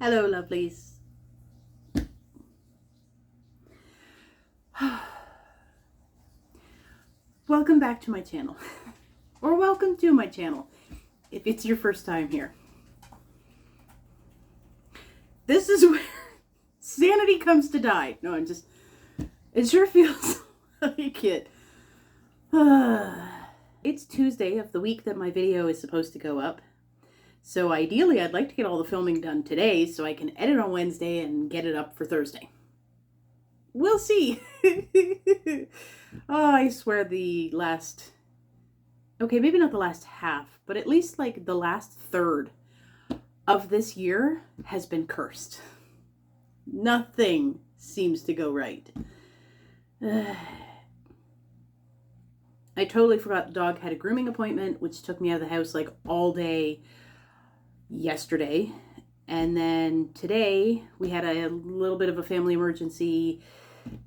Hello, lovelies. Welcome back to my channel. Or welcome to my channel, if it's your first time here. This is where sanity comes to die. No, it sure feels like it. It's Tuesday of the week that my video is supposed to go up. So ideally, I'd like to get all the filming done today so I can edit on Wednesday and get it up for Thursday. We'll see. Oh, I swear maybe not the last half, but at least like the last third of this year has been cursed. Nothing seems to go right. I totally forgot the dog had a grooming appointment, which took me out of the house like all day yesterday. And then today we had a little bit of a family emergency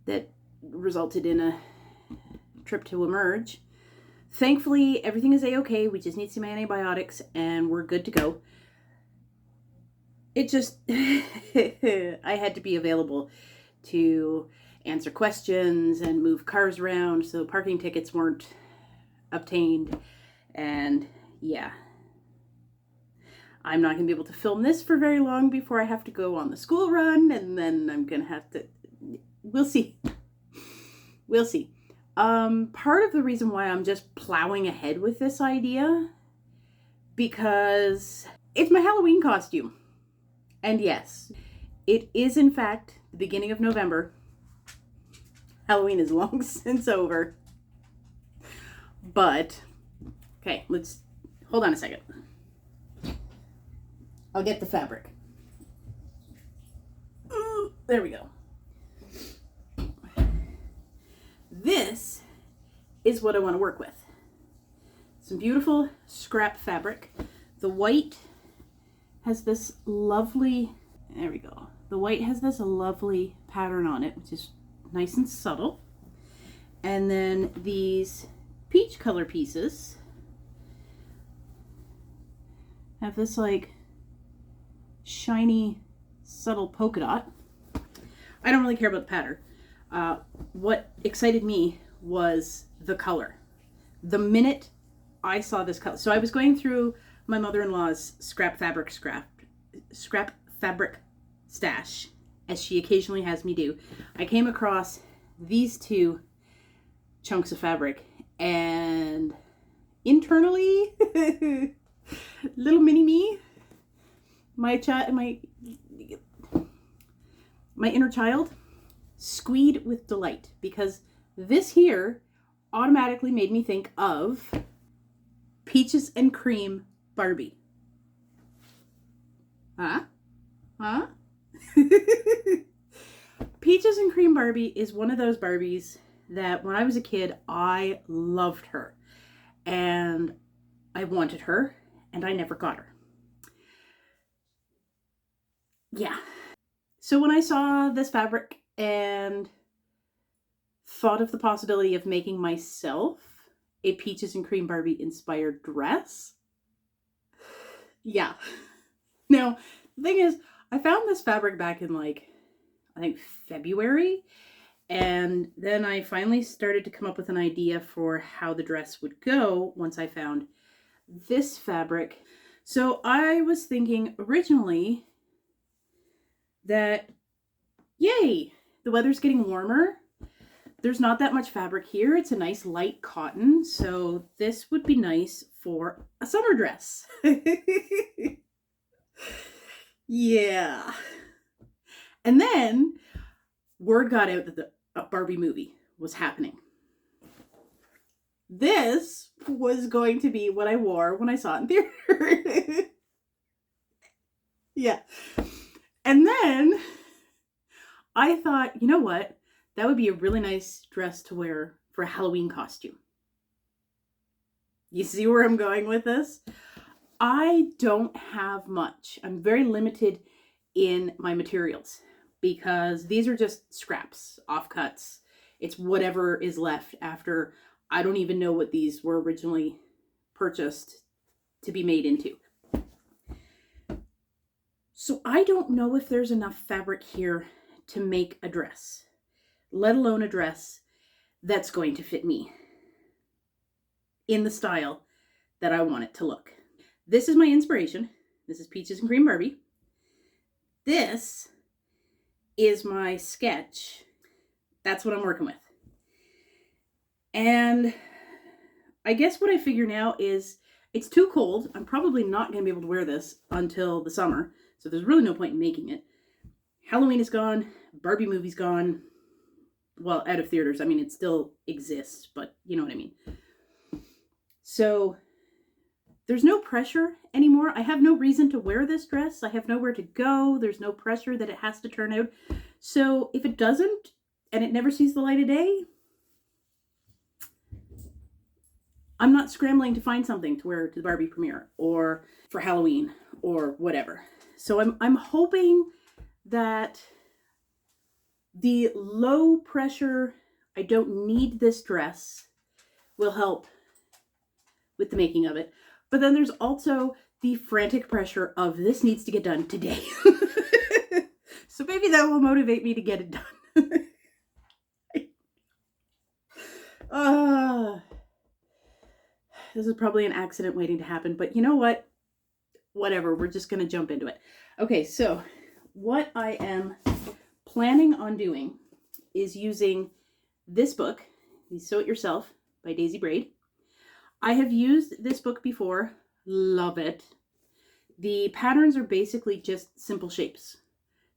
that resulted in a trip to Emerge. Thankfully, everything is a-okay. We just need some antibiotics and we're good to go. It just, I had to be available to answer questions and move cars around, so parking tickets weren't obtained. And yeah, I'm not going to be able to film this for very long before I have to go on the school run, and then I'm going to have to, we'll see. We'll see. Part of the reason why I'm just plowing ahead with this idea, because it's my Halloween costume. And yes, it is in fact the beginning of November. Halloween is long since over. But, okay, hold on a second. I'll get the fabric. There we go. This is what I want to work with. Some beautiful scrap fabric. The white has this lovely, there we go. The white has this lovely pattern on it, which is nice and subtle. And then these peach color pieces have this like shiny, subtle polka dot. I don't really care about the pattern. What excited me was the color. The minute I saw this color, so I was going through my mother-in-law's scrap fabric stash, as she occasionally has me do. I came across these two chunks of fabric, and internally, little mini me, my inner child, squeed with delight, because this here automatically made me think of Peaches and Cream Barbie. Huh? Peaches and Cream Barbie is one of those Barbies that when I was a kid, I loved her. And I wanted her, and I never got her. Yeah. So when I saw this fabric and thought of the possibility of making myself a Peaches and Cream Barbie inspired dress, yeah. Now, the thing is, I found this fabric back in like, I think February, and then I finally started to come up with an idea for how the dress would go once I found this fabric. So I was thinking originally that, yay, the weather's getting warmer. There's not that much fabric here. It's a nice light cotton, so this would be nice for a summer dress. Yeah. And then word got out that the Barbie movie was happening. This was going to be what I wore when I saw it in theater. Yeah. And then I thought, you know what? That would be a really nice dress to wear for a Halloween costume. You see where I'm going with this? I don't have much. I'm very limited in my materials because these are just scraps, offcuts. It's whatever is left after. I don't even know what these were originally purchased to be made into. So I don't know if there's enough fabric here to make a dress, let alone a dress that's going to fit me in the style that I want it to look. This is my inspiration. This is Peaches and Cream Barbie. This is my sketch. That's what I'm working with. And I guess what I figure now is it's too cold. I'm probably not going to be able to wear this until the summer. So there's really no point in making it. Halloween is gone. Barbie movie's gone. Well, out of theaters. I mean, it still exists, but you know what I mean. So there's no pressure anymore. I have no reason to wear this dress. I have nowhere to go. There's no pressure that it has to turn out. So if it doesn't, and it never sees the light of day, I'm not scrambling to find something to wear to the Barbie premiere or for Halloween or whatever. So I'm hoping that the low pressure, I don't need this dress, will help with the making of it. But then there's also the frantic pressure of this needs to get done today. So maybe that will motivate me to get it done. This is probably an accident waiting to happen, but you know what? Whatever, we're just going to jump into it. Okay, so what I am planning on doing is using this book, Sew It Yourself by Daisy Braid. I have used this book before. Love it. The patterns are basically just simple shapes,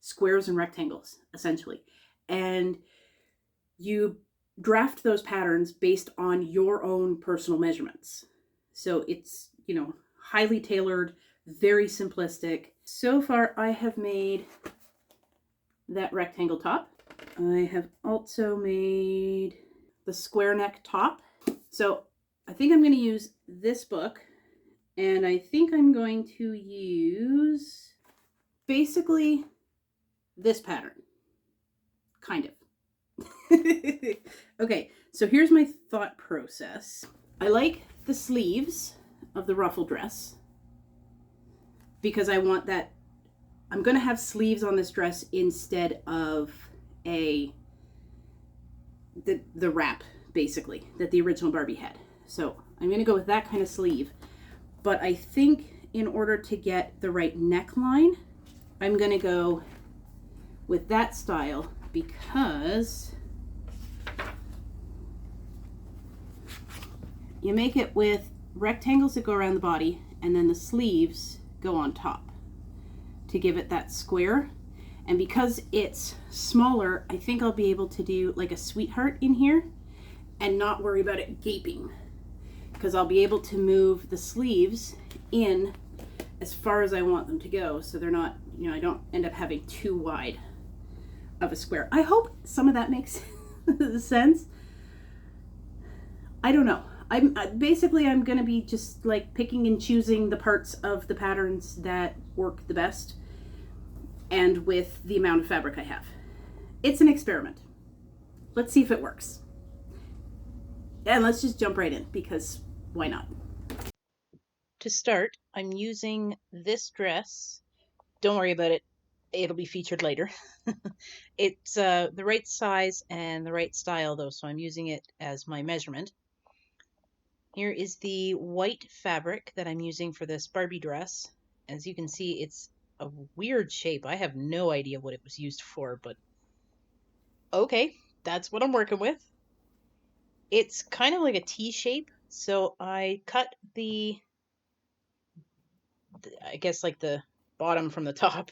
squares and rectangles, essentially. And you draft those patterns based on your own personal measurements. So it's, highly tailored, very simplistic. So far, I have made that rectangle top. I have also made the square neck top. So I think I'm going to use this book, and I think I'm going to use basically this pattern, kind of. Okay, so here's my thought process. I like the sleeves of the ruffle dress because I want that. I'm going to have sleeves on this dress instead of the wrap, basically, that the original Barbie had. So I'm going to go with that kind of sleeve. But I think in order to get the right neckline, I'm going to go with that style because you make it with rectangles that go around the body and then the sleeves go on top to give it that square. And because it's smaller, I think I'll be able to do like a sweetheart in here and not worry about it gaping, because I'll be able to move the sleeves in as far as I want them to go, so they're not, I don't end up having too wide of a square. I hope some of that makes sense. I don't know. I'm going to be just like picking and choosing the parts of the patterns that work the best and with the amount of fabric I have. It's an experiment. Let's see if it works. And let's just jump right in, because why not? To start, I'm using this dress. Don't worry about it. It'll be featured later. It's the right size and the right style though, so I'm using it as my measurement. Here is the white fabric that I'm using for this Barbie dress. As you can see, it's a weird shape. I have no idea what it was used for, but okay, that's what I'm working with. It's kind of like a T shape, so I cut I guess like the bottom from the top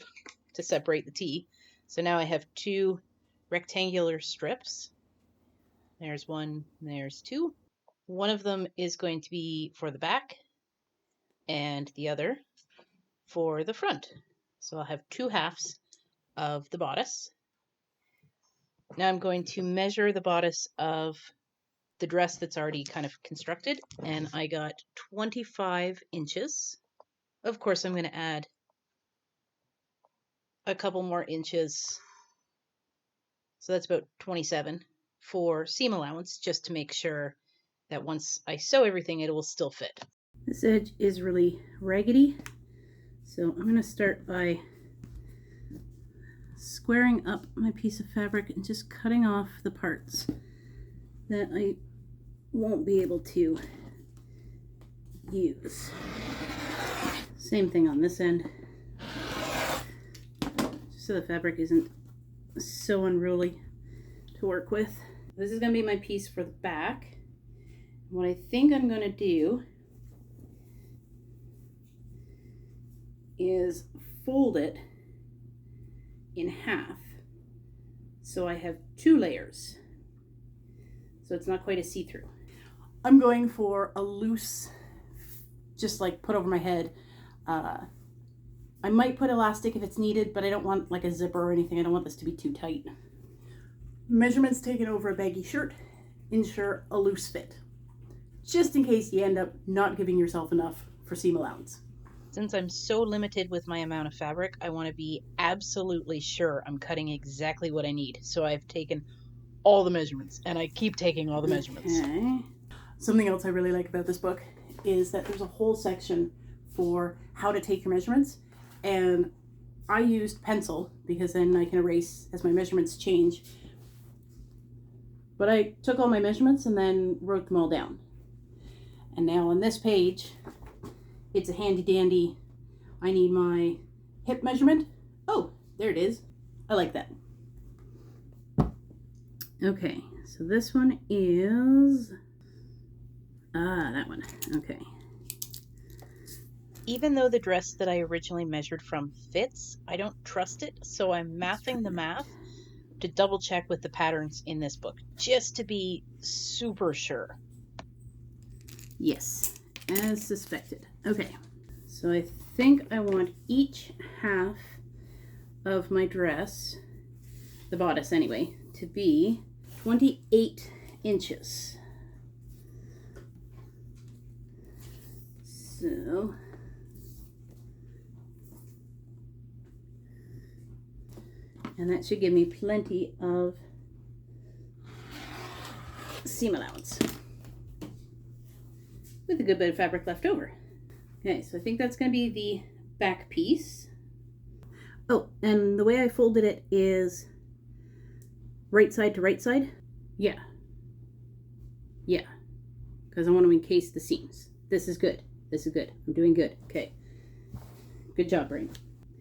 to separate the T. So now I have two rectangular strips. There's one, there's two. One of them is going to be for the back and the other for the front. So I'll have two halves of the bodice. Now I'm going to measure the bodice of the dress that's already kind of constructed, and I got 25 inches. Of course, I'm going to add a couple more inches, so that's about 27 for seam allowance, just to make sure that once I sew everything, it will still fit. This edge is really raggedy, so I'm going to start by squaring up my piece of fabric and just cutting off the parts that I won't be able to use. Same thing on this end, just so the fabric isn't so unruly to work with. This is going to be my piece for the back. What I think I'm going to do is fold it in half so I have 2 layers, so it's not quite a see-through. I'm going for a loose, just like put over my head. I might put elastic if it's needed, but I don't want like a zipper or anything. I don't want this to be too tight. Measurements taken over a baggy shirt, ensure a loose fit, just in case you end up not giving yourself enough for seam allowance. Since I'm so limited with my amount of fabric, I want to be absolutely sure I'm cutting exactly what I need. So I've taken all the measurements, and I keep taking all the measurements. Okay. Something else I really like about this book is that there's a whole section for how to take your measurements, and I used pencil because then I can erase as my measurements change. But I took all my measurements and then wrote them all down. And now on this page, it's a handy dandy, I need my hip measurement. Oh, there it is. I like that. Okay, so this one is, that one, okay. Even though the dress that I originally measured from fits, I don't trust it, so I'm mathing the math to double check with the patterns in this book, just to be super sure. Yes, as suspected. Okay, so I think I want each half of my dress, the bodice anyway, to be 28 inches. So and that should give me plenty of seam allowance with a good bit of fabric left over. Okay, so I think that's going to be the back piece. Oh, and the way I folded it is right side to right side. Yeah, because I want to encase the seams. This is good. This is good. I'm doing good. Okay, good job, brain.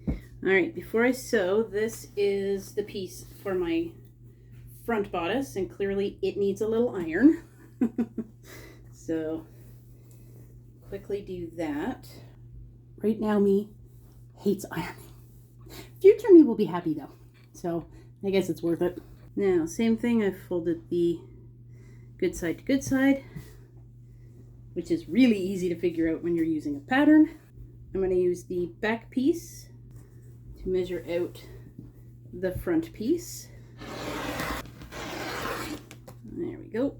All right, before I sew, this is the piece for my front bodice, and clearly it needs a little iron. So quickly do that. Right now, me hates ironing. Future me will be happy though, so I guess it's worth it. Now, same thing, I've folded the good side to good side, which is really easy to figure out when you're using a pattern. I'm going to use the back piece to measure out the front piece. There we go.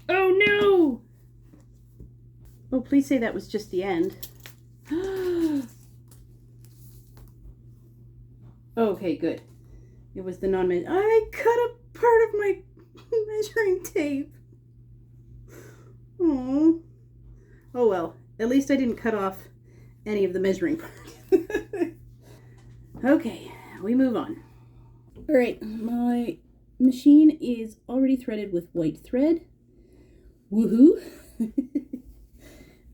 Oh no! Oh, please say that was just the end. Okay, good. It was the non-measure. I cut a part of my measuring tape. Oh. Oh well, at least I didn't cut off any of the measuring part. Okay, we move on. All right, my machine is already threaded with white thread. Woohoo!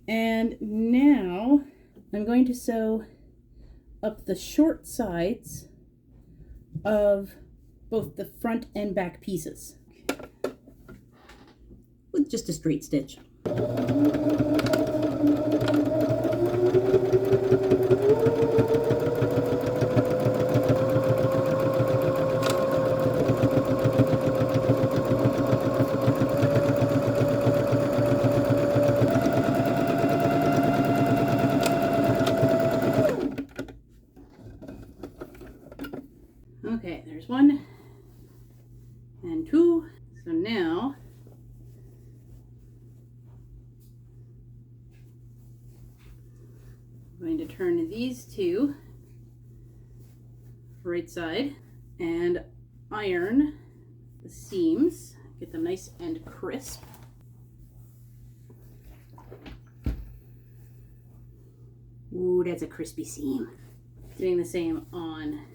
And now I'm going to sew up the short sides of both the front and back pieces with just a straight stitch. Okay, there's one and two. So now I'm going to turn these two right side and iron the seams, get them nice and crisp. Ooh, that's a crispy seam. Doing the same on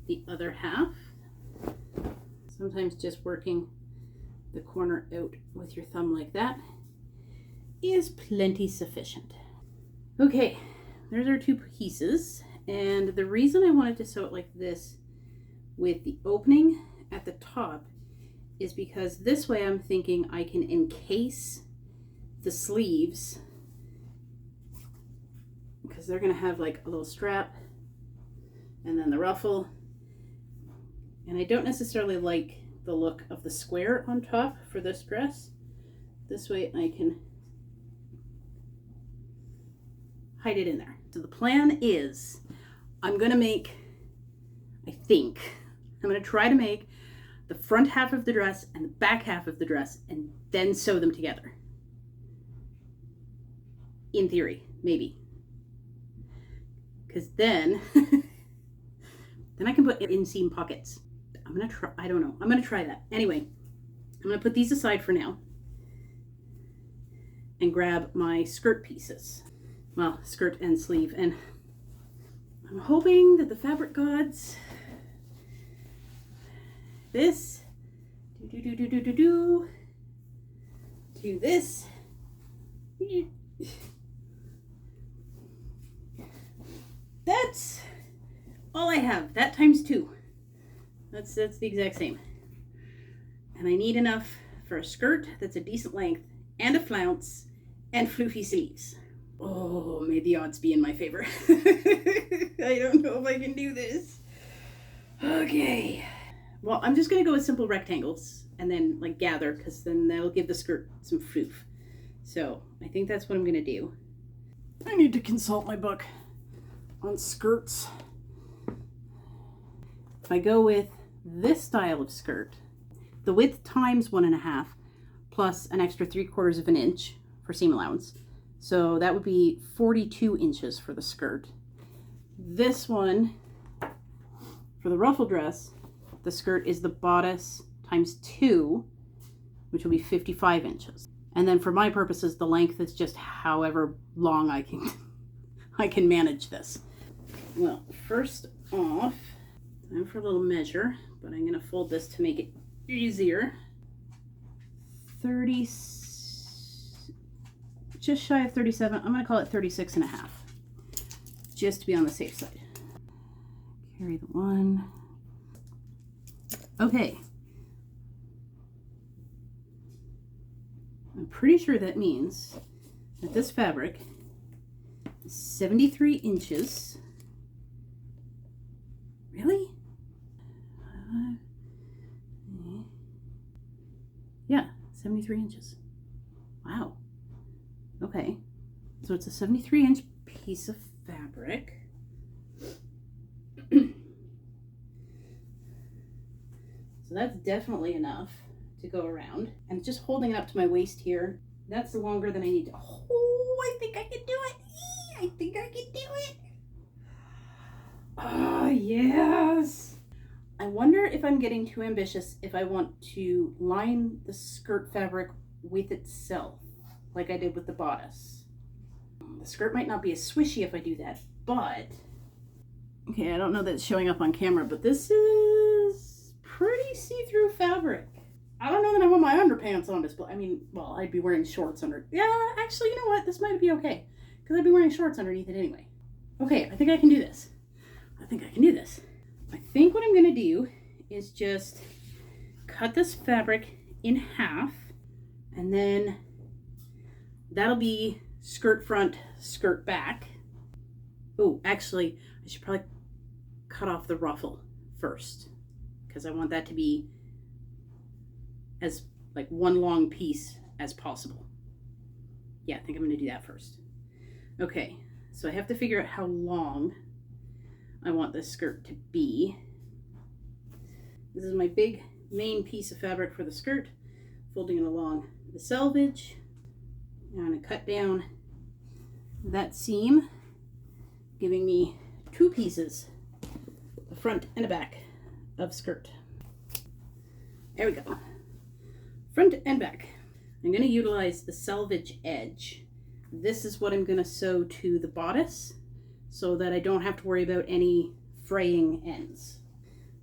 the other half. Sometimes just working the corner out with your thumb like that is plenty sufficient. Okay, there's our two pieces. And the reason I wanted to sew it like this with the opening at the top is because this way I'm thinking I can encase the sleeves, because they're going to have like a little strap and then the ruffle. And I don't necessarily like the look of the square on top for this dress. This way I can hide it in there. So the plan is I'm going to make, I'm going to try to make the front half of the dress and the back half of the dress and then sew them together. In theory, maybe. Because then I can put inseam pockets. I'm going to try, I don't know. I'm going to try that. Anyway, I'm going to put these aside for now and grab my skirt pieces. Well, skirt and sleeve. And I'm hoping that the fabric gods, this, do this. That's all I have. That times 2. That's the exact same. And I need enough for a skirt that's a decent length and a flounce and floofy sleeves. Oh, may the odds be in my favor. I don't know if I can do this. Okay. Well, I'm just going to go with simple rectangles and then like gather, because then that'll give the skirt some floof. So I think that's what I'm going to do. I need to consult my book on skirts. If I go with this style of skirt, the width times 1.5 plus an extra 3/4 of an inch for seam allowance. So that would be 42 inches for the skirt. This one, for the ruffle dress, the skirt is the bodice times 2, which will be 55 inches. And then for my purposes, the length is just however long I can manage this. Well, first off, time for a little measure, but I'm going to fold this to make it easier. 30, just shy of 37. I'm going to call it 36.5, just to be on the safe side. Carry the one. Okay. I'm pretty sure that means that this fabric is 73 inches. Really? Yeah, 73 inches. Wow. Okay. So it's a 73-inch piece of fabric. So that's definitely enough to go around. And just holding it up to my waist here, that's longer than I need to. Oh, I think I can do it. I think I can do it. Oh, yes. I wonder if I'm getting too ambitious if I want to line the skirt fabric with itself, like I did with the bodice. The skirt might not be as swishy if I do that, but... Okay, I don't know that it's showing up on camera, but this is pretty see-through fabric. I don't know that I want my underpants on display. I mean, well, I'd be wearing shorts under... Yeah, actually, you know what? This might be okay, because I'd be wearing shorts underneath it anyway. Okay, I think I can do this. I think what I'm going to do is just cut this fabric in half, and then that'll be skirt front, skirt back. Oh, actually, I should probably cut off the ruffle first, because I want that to be as like one long piece as possible. Yeah, I think I'm going to do that first. Okay, so I have to figure out how long I want this skirt to be. This is my big main piece of fabric for the skirt, folding it along the selvage. I'm going to cut down that seam, giving me 2 pieces, the front and the back of skirt. There we go. Front and back. I'm going to utilize the selvage edge. This is what I'm going to sew to the bodice so that I don't have to worry about any fraying ends.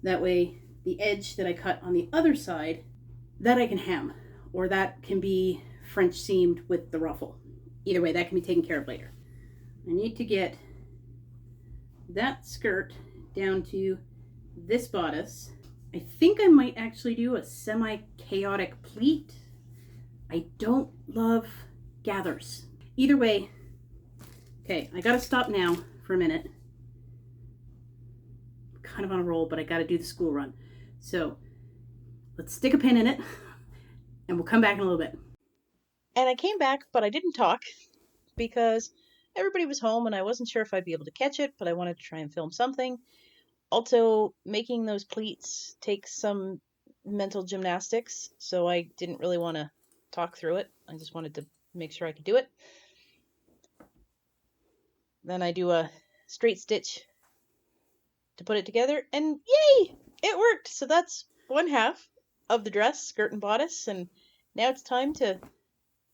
That way the edge that I cut on the other side, that I can hem, or that can be French seamed with the ruffle. Either way, that can be taken care of later. I need to get that skirt down to this bodice. I think I might actually do a semi-chaotic pleat. I don't love gathers. Either way, okay, I gotta stop now for a minute. I'm kind of on a roll, but I gotta do the school run. So let's stick a pin in it and we'll come back in a little bit. And I came back, but I didn't talk because everybody was home and I wasn't sure if I'd be able to catch it, but I wanted to try and film something. Also, making those pleats takes some mental gymnastics, so I didn't really want to talk through it. I just wanted to make sure I could do it. Then I do a straight stitch to put it together, and yay! It worked! So that's one half of the dress, skirt and bodice, and now it's time to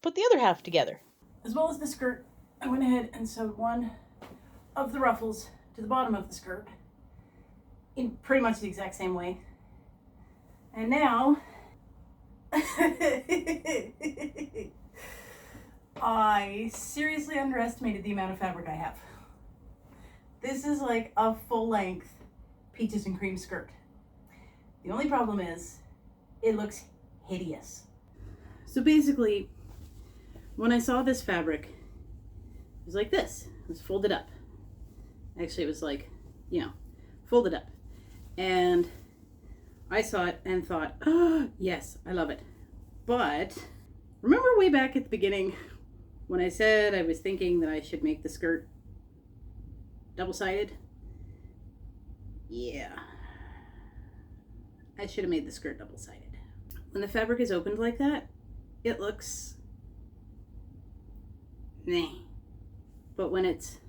put the other half together. As well as the skirt, I went ahead and sewed one of the ruffles to the bottom of the skirt in pretty much the exact same way. And now I seriously underestimated the amount of fabric I have. This is like a full-length peaches and cream skirt. The only problem is it looks hideous. So basically, when I saw this fabric, it was like this. It was folded up. Actually, it was like, folded up. And I saw it and thought, oh, yes, I love it. But remember way back at the beginning when I said I was thinking that I should make the skirt double-sided? Yeah. I should have made the skirt double-sided. When the fabric is opened like that, it looks meh. But when it's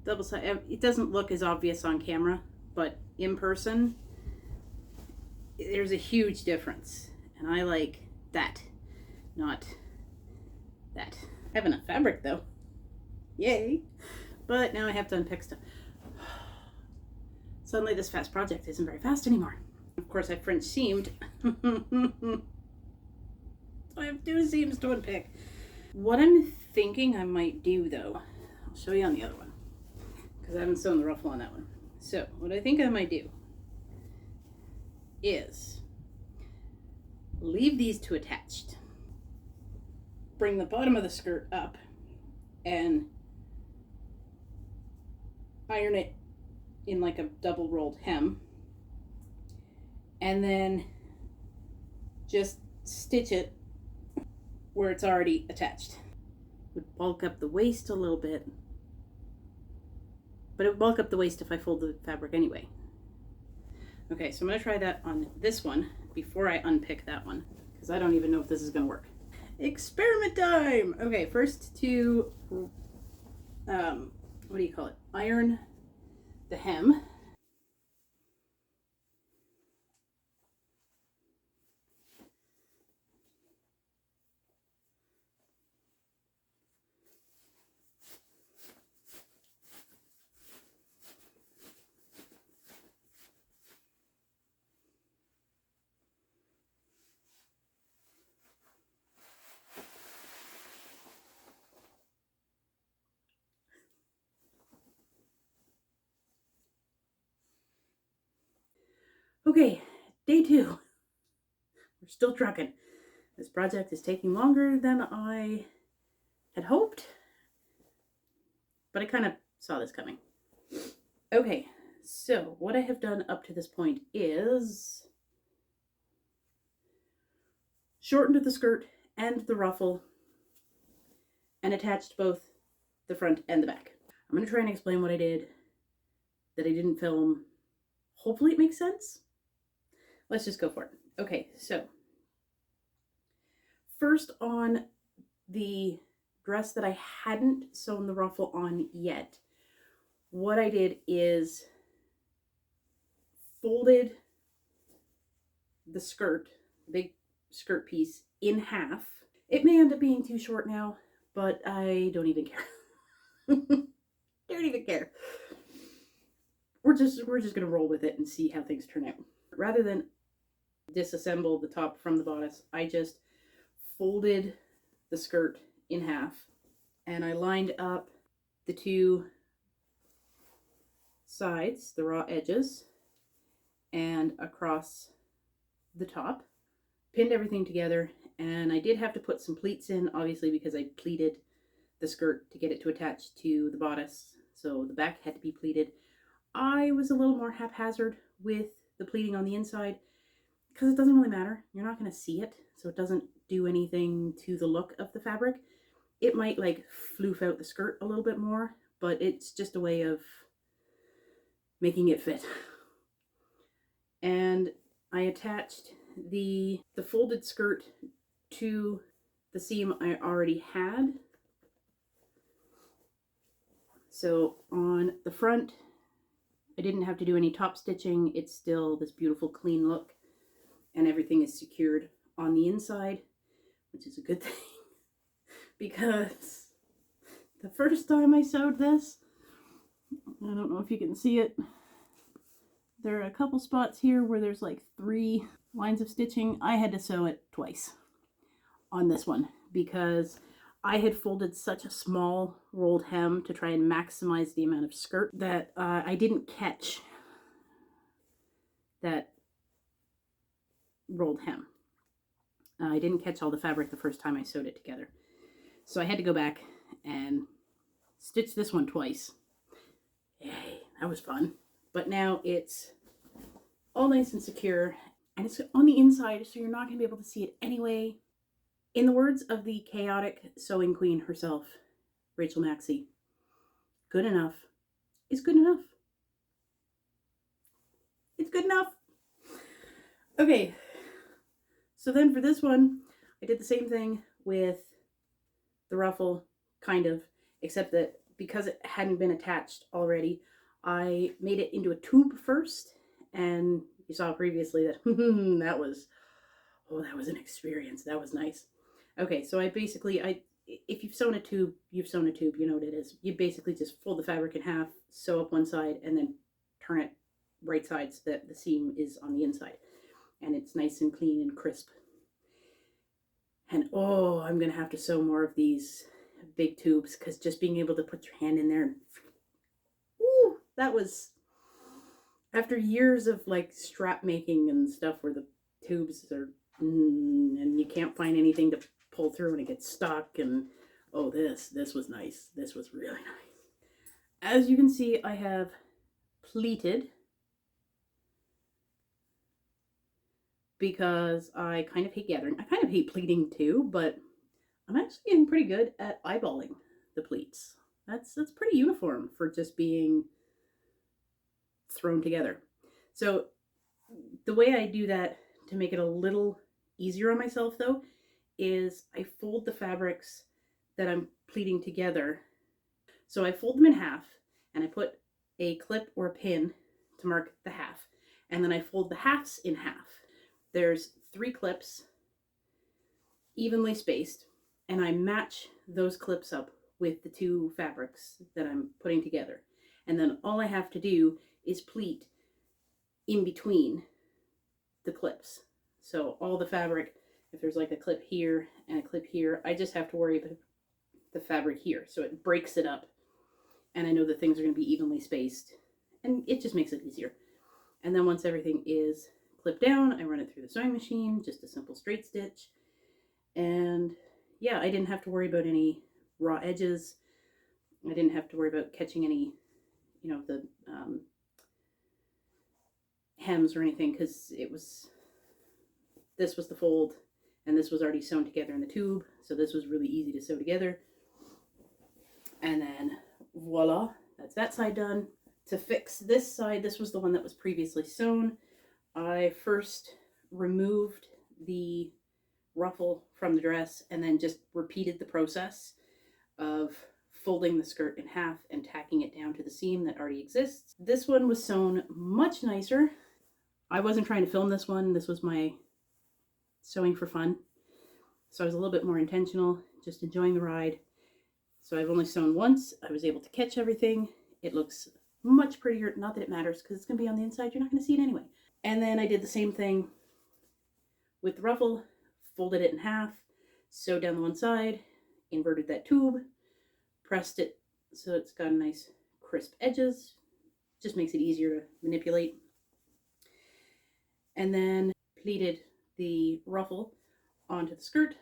double-sided, it doesn't look as obvious on camera, but in person, there's a huge difference. And I like that, not that. I have enough fabric though. Yay. But now I have to unpick stuff. Suddenly this fast project isn't very fast anymore. Of course I French seamed. So I have 2 seams to unpick. What I'm thinking I might do though, I'll show you on the other one, because I haven't sewn the ruffle on that one. So what I think I might do is leave these 2 attached, bring the bottom of the skirt up and iron it in like a double rolled hem, and then just stitch it where it's already attached. Would bulk up the waist a little bit, but it would bulk up the waist if I fold the fabric anyway. Okay, so I'm gonna try that on this one before I unpick that one, because I don't even know if this is gonna work. Experiment time! Okay, first to, what do you call it? Iron the hem. Okay, day 2. We're still trucking. This project is taking longer than I had hoped, but I kind of saw this coming. Okay, so what I have done up to this point is shortened the skirt and the ruffle and attached both the front and the back. I'm going to try and explain what I did that I didn't film. Hopefully it makes sense. Let's just go for it. Okay, so first on the dress that I hadn't sewn the ruffle on yet, what I did is folded the skirt, the big skirt piece, in half. It may end up being too short now, but I don't even care. Don't even care. we're just gonna roll with it and see how things turn out. Rather than disassemble the top from the bodice, I just folded the skirt in half and I lined up the two sides, the raw edges, and across the top, pinned everything together. And I did have to put some pleats in, obviously, because I pleated the skirt to get it to attach to the bodice, so the back had to be pleated. I was a little more haphazard with the pleating on the inside because it doesn't really matter. You're not going to see it, so it doesn't do anything to the look of the fabric. It might like floof out the skirt a little bit more, but it's just a way of making it fit. And I attached the folded skirt to the seam I already had. So on the front, I didn't have to do any top stitching. It's still this beautiful clean look, and everything is secured on the inside, which is a good thing because the first time I sewed this, I don't know if you can see it, there are a couple spots here where there's like 3 lines of stitching. I had to sew it twice on this one because I had folded such a small rolled hem to try and maximize the amount of skirt that I didn't catch that rolled hem. I didn't catch all the fabric the first time I sewed it together. So I had to go back and stitch this one twice. Yay, that was fun. But now it's all nice and secure, and it's on the inside, so you're not going to be able to see it anyway. In the words of the chaotic sewing queen herself, Rachel Maxey, good enough is good enough. It's good enough. Okay, so then for this one, I did the same thing with the ruffle, kind of, except that because it hadn't been attached already, I made it into a tube first, and you saw previously that that was an experience. That was nice. Okay, so if you've sewn a tube, you've sewn a tube, you know what it is. You basically just fold the fabric in half, sew up one side, and then turn it right side so that the seam is on the inside. And it's nice and clean and crisp. And oh, I'm going to have to sew more of these big tubes because just being able to put your hand in there and ooh, that was, after years of like strap making and stuff where the tubes are and you can't find anything to pull through and it gets stuck, and oh, this was nice. This was really nice. As you can see, I have pleated because I kind of hate gathering. I kind of hate pleating too, but I'm actually getting pretty good at eyeballing the pleats. That's pretty uniform for just being thrown together. So the way I do that to make it a little easier on myself though is I fold the fabrics that I'm pleating together. So I fold them in half and I put a clip or a pin to mark the half, and then I fold the halves in half. There's 3 clips evenly spaced, and I match those clips up with the 2 fabrics that I'm putting together. And then all I have to do is pleat in between the clips. So all the fabric, if there's like a clip here and a clip here, I just have to worry about the fabric here. So it breaks it up, and I know that things are going to be evenly spaced, and it just makes it easier. And then once everything is clipped down, I run it through the sewing machine, just a simple straight stitch. And yeah, I didn't have to worry about any raw edges. I didn't have to worry about catching any, the hems or anything, because this was the fold and this was already sewn together in the tube. So this was really easy to sew together. And then voila, that's that side done. To fix this side, this was the one that was previously sewn. I first removed the ruffle from the dress and then just repeated the process of folding the skirt in half and tacking it down to the seam that already exists. This one was sewn much nicer. I wasn't trying to film this one. This was my sewing for fun. So I was a little bit more intentional, just enjoying the ride. So I've only sewn once. I was able to catch everything. It looks Much prettier. Not that it matters because it's going to be on the inside. You're not going to see it anyway. And then I did the same thing with the ruffle, folded it in half, sewed down the one side, inverted that tube, pressed it so it's got a nice crisp edges. Just makes it easier to manipulate. And then pleated the ruffle onto the skirt,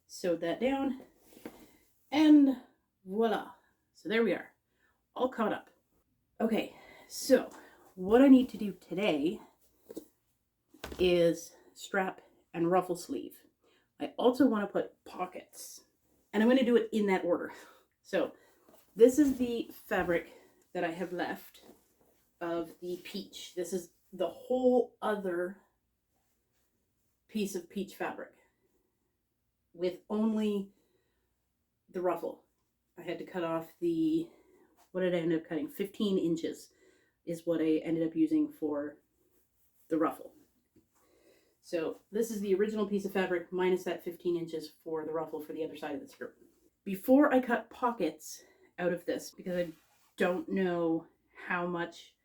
sewed that down, and voila. So there we are, all caught up. Okay, so what I need to do today is strap and ruffle sleeve. I also want to put pockets, and I'm going to do it in that order. So this is the fabric that I have left of the peach. This is the whole other piece of peach fabric with only the ruffle. I had to cut off what did I end up cutting? 15 inches is what I ended up using for the ruffle. So this is the original piece of fabric minus that 15 inches for the ruffle for the other side of the skirt. Before I cut pockets out of this, because I don't know how much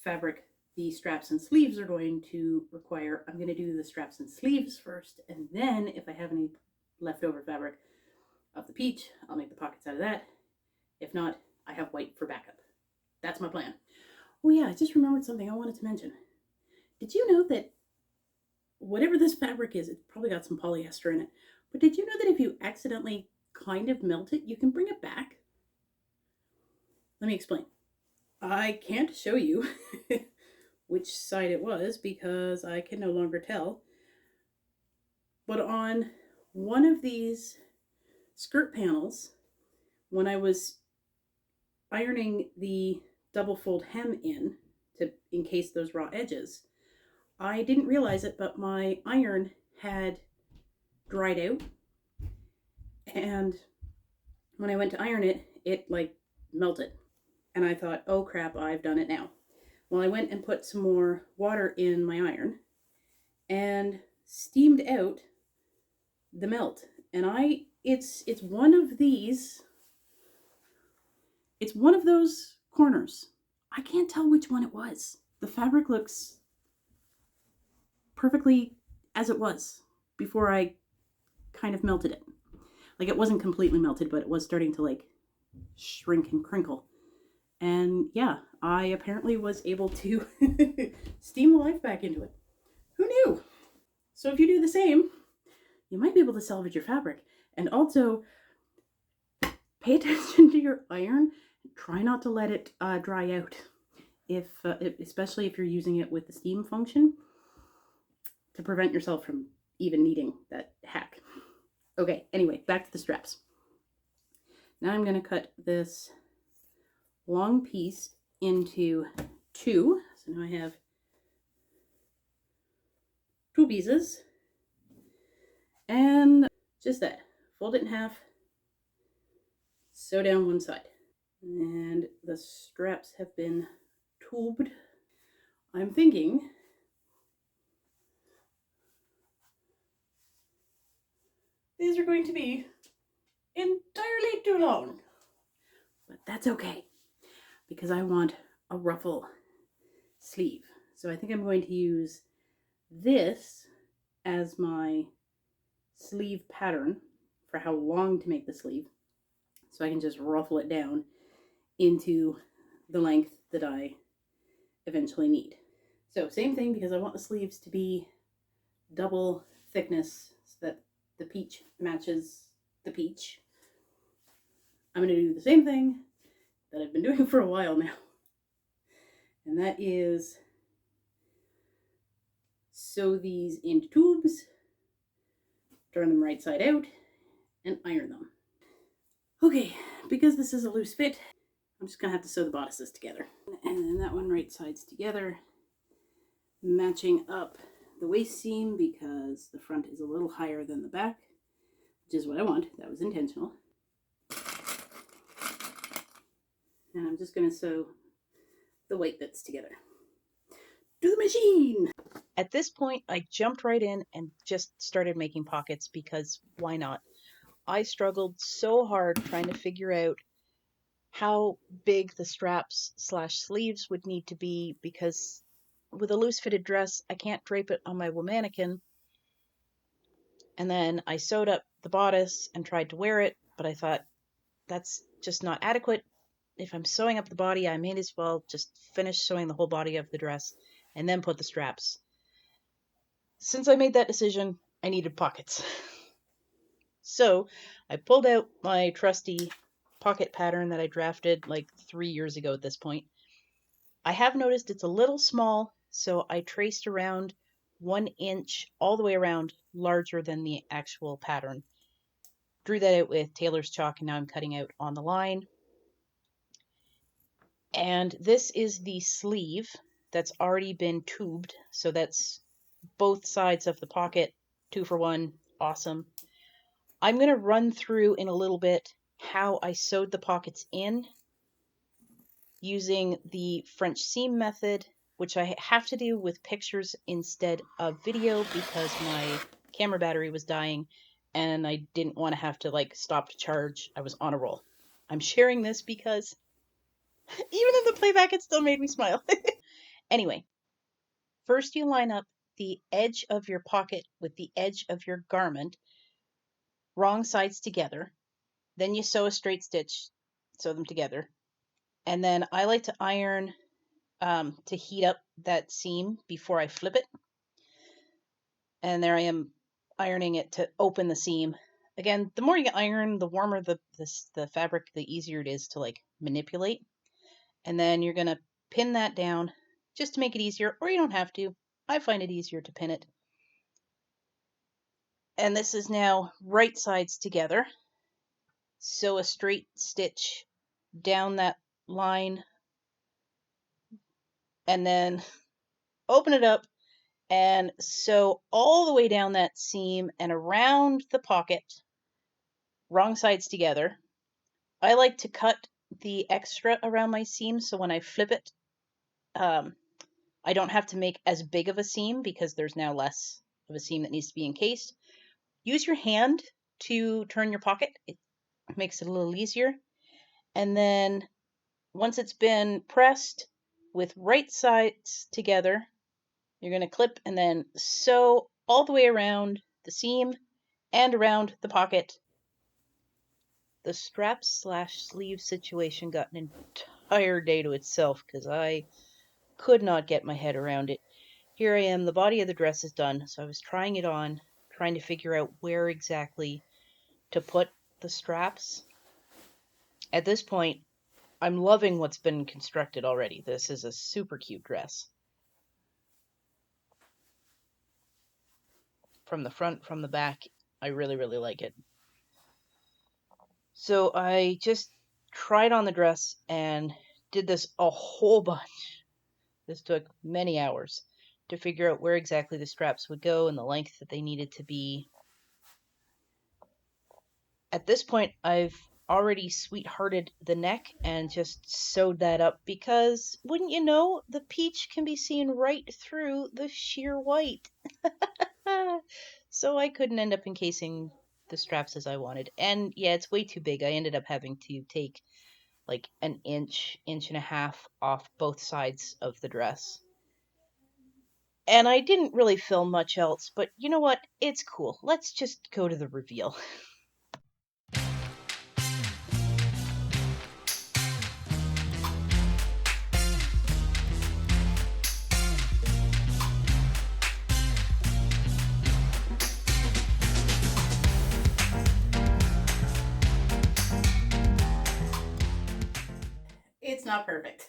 fabric the straps and sleeves are going to require, I'm going to do the straps and sleeves first, and then if I have any leftover fabric of the peach, I'll make the pockets out of that. If not, I have white for backup. That's my plan. Oh yeah, I just remembered something I wanted to mention. Did you know that whatever this fabric is, it's probably got some polyester in it, but did you know that if you accidentally kind of melt it, you can bring it back? Let me explain. I can't show you which side it was because I can no longer tell. But on one of these skirt panels, when I was ironing the double fold hem in to encase those raw edges, I didn't realize it, but my iron had dried out. And when I went to iron it, it like melted. And I thought, oh crap, I've done it now. Well, I went and put some more water in my iron and steamed out the melt. And it's one of these, it's one of those corners. I can't tell which one it was. The fabric looks perfectly as it was before I kind of melted it. Like it wasn't completely melted, but it was starting to like shrink and crinkle. And yeah, I apparently was able to steam the life back into it. Who knew? So if you do the same, you might be able to salvage your fabric. And also, pay attention to your iron. Try not to let it dry out, especially if you're using it with the steam function, to prevent yourself from even needing that hack. Okay, anyway, back to the straps. Now I'm going to cut this long piece into two. So now I have two pieces. And just that. Fold it in half. Sew down one side. And the straps have been tubed. I'm thinking these are going to be entirely too long. But that's okay, because I want a ruffle sleeve. So I think I'm going to use this as my sleeve pattern for how long to make the sleeve. So I can just ruffle it down into the length that I eventually need. So same thing, because I want the sleeves to be double thickness so that the peach matches the peach. I'm going to do the same thing that I've been doing for a while now. And that is sew these into tubes, turn them right side out, and iron them. Okay, because this is a loose fit, I'm just going to have to sew the bodices together. And then that one right sides together, matching up the waist seam because the front is a little higher than the back, which is what I want. That was intentional. And I'm just going to sew the white bits together. To the machine! At this point, I jumped right in and just started making pockets because why not? I struggled so hard trying to figure out how big the straps slash sleeves would need to be, because with a loose fitted dress, I can't drape it on my mannequin. And then I sewed up the bodice and tried to wear it, but I thought that's just not adequate. If I'm sewing up the body, I may as well just finish sewing the whole body of the dress and then put the straps. Since I made that decision, I needed pockets. So I pulled out my trusty pocket pattern that I drafted like 3 years ago at this point. I have noticed it's a little small, so I traced around 1 inch all the way around, larger than the actual pattern. Drew that out with tailor's chalk, and now I'm cutting out on the line. And this is the sleeve that's already been tubed, so that's both sides of the pocket, 2 for 1, awesome. I'm going to run through in a little bit how I sewed the pockets in using the French seam method, which I have to do with pictures instead of video because my camera battery was dying and I didn't want to have to stop to charge. I was on a roll. I'm sharing this because even in the playback, it still made me smile. Anyway, first you line up the edge of your pocket with the edge of your garment, wrong sides together. Then you sew a straight stitch, sew them together. And then I like to iron to heat up that seam before I flip it. And there I am ironing it to open the seam. Again, the more you iron, the warmer the fabric, the easier it is to manipulate. And then you're going to pin that down just to make it easier, or you don't have to. I find it easier to pin it. And this is now right sides together. Sew a straight stitch down that line and then open it up and sew all the way down that seam and around the pocket, wrong sides together. I like to cut the extra around my seam so when I flip it, I don't have to make as big of a seam because there's now less of a seam that needs to be encased. Use your hand to turn your pocket. It makes it a little easier. And then once it's been pressed with right sides together, you're going to clip and then sew all the way around the seam and around the pocket. The strap slash sleeve situation got an entire day to itself because I could not get my head around it. Here I am, the body of the dress is done, so I was trying it on, trying to figure out where exactly to put the straps. At this point, I'm loving what's been constructed already. This is a super cute dress. From the front, from the back, I really, really like it. So I just tried on the dress and did this a whole bunch. This took many hours to figure out where exactly the straps would go and the length that they needed to be. At this point, I've already sweethearted the neck and just sewed that up because, wouldn't you know, the peach can be seen right through the sheer white. So I couldn't end up encasing the straps as I wanted. And yeah, it's way too big. I ended up having to take an inch, inch and a half off both sides of the dress. And I didn't really film much else, but you know what? It's cool. Let's just go to the reveal. It's not perfect.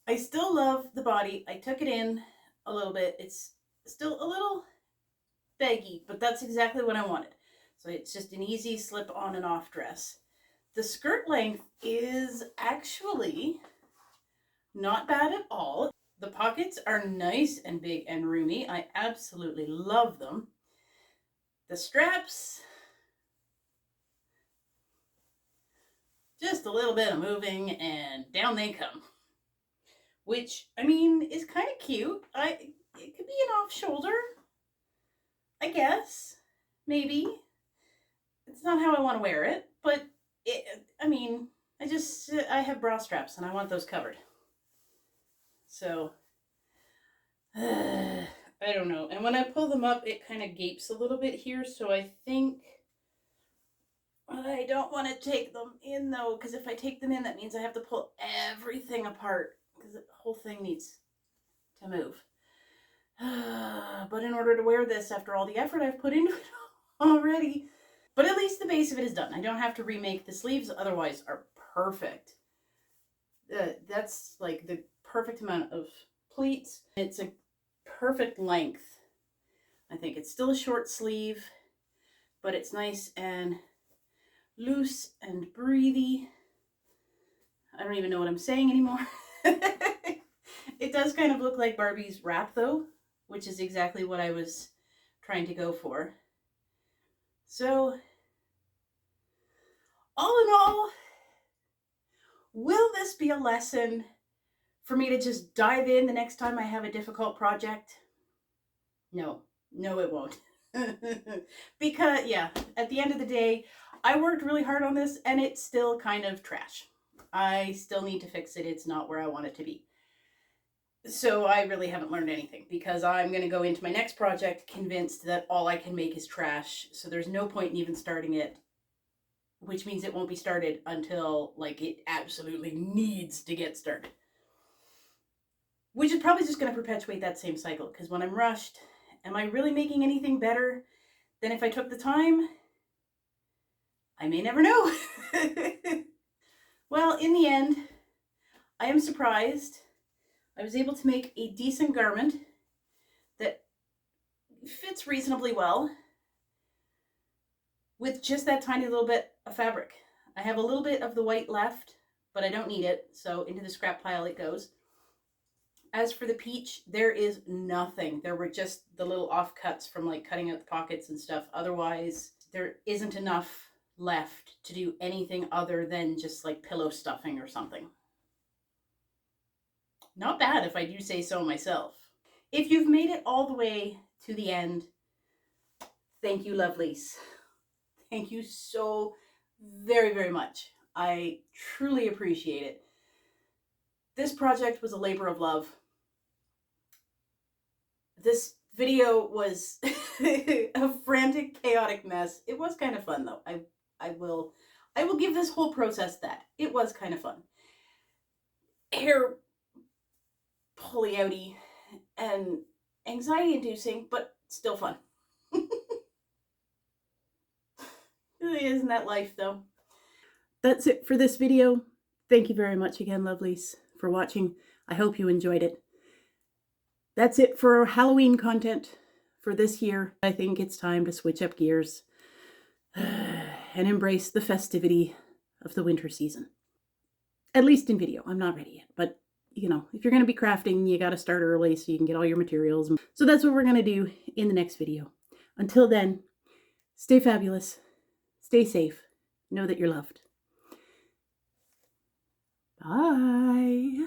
I still love the body. I took it in a little bit. It's still a little baggy, but that's exactly what I wanted. So it's just an easy slip on and off dress. The skirt length is actually not bad at all. The pockets are nice and big and roomy. I absolutely love them. The straps, just a little bit of moving and down they come. Which, I mean, is kind of cute. It could be an off shoulder, I guess. Maybe. It's not how I want to wear it, but I mean, I have bra straps and I want those covered. So, I don't know. And when I pull them up, it kind of gapes a little bit here. So I think I don't want to take them in though, because if I take them in, that means I have to pull everything apart because the whole thing needs to move. But in order to wear this after all the effort I've put into it already, but at least the base of it is done. I don't have to remake the sleeves, otherwise are perfect. That's like the perfect amount of pleats. It's a perfect length. I think it's still a short sleeve, but it's nice and loose and breathy. I don't even know what I'm saying anymore. It does kind of look like Barbie's wrap though, which is exactly what I was trying to go for. So, all in all, will this be a lesson for me to just dive in the next time I have a difficult project? No, it won't. Because, yeah, at the end of the day, I worked really hard on this and it's still kind of trash. I still need to fix it. It's not where I want it to be. So I really haven't learned anything because I'm going to go into my next project convinced that all I can make is trash. So there's no point in even starting it, which means it won't be started until like it absolutely needs to get started. Which is probably just going to perpetuate that same cycle because when I'm rushed, am I really making anything better than if I took the time? I may never know. Well, in the end, I am surprised. I was able to make a decent garment that fits reasonably well with just that tiny little bit of fabric. I have a little bit of the white left, but I don't need it, so into the scrap pile it goes. As for the peach, there is nothing. There were just the little offcuts from like cutting out the pockets and stuff. Otherwise, there isn't enough left to do anything other than just like pillow stuffing or something. Not bad if I do say so myself. If you've made it all the way to the end, thank you, Lovelies. Thank you so very, very much. I truly appreciate it. This project was a labor of love. This video was a frantic, chaotic mess. It was kind of fun though. I will give this whole process that. It was kind of fun. Hair pully outy and anxiety inducing, but still fun. Isn't that life though? That's it for this video. Thank you very much again, Lovelies, for watching. I hope you enjoyed it. That's it for Halloween content for this year. I think it's time to switch up gears and embrace the festivity of the winter season. At least in video. I'm not ready yet, but you know, if you're going to be crafting, you got to start early so you can get all your materials. So that's what we're going to do in the next video. Until then, stay fabulous, stay safe, know that you're loved. Bye.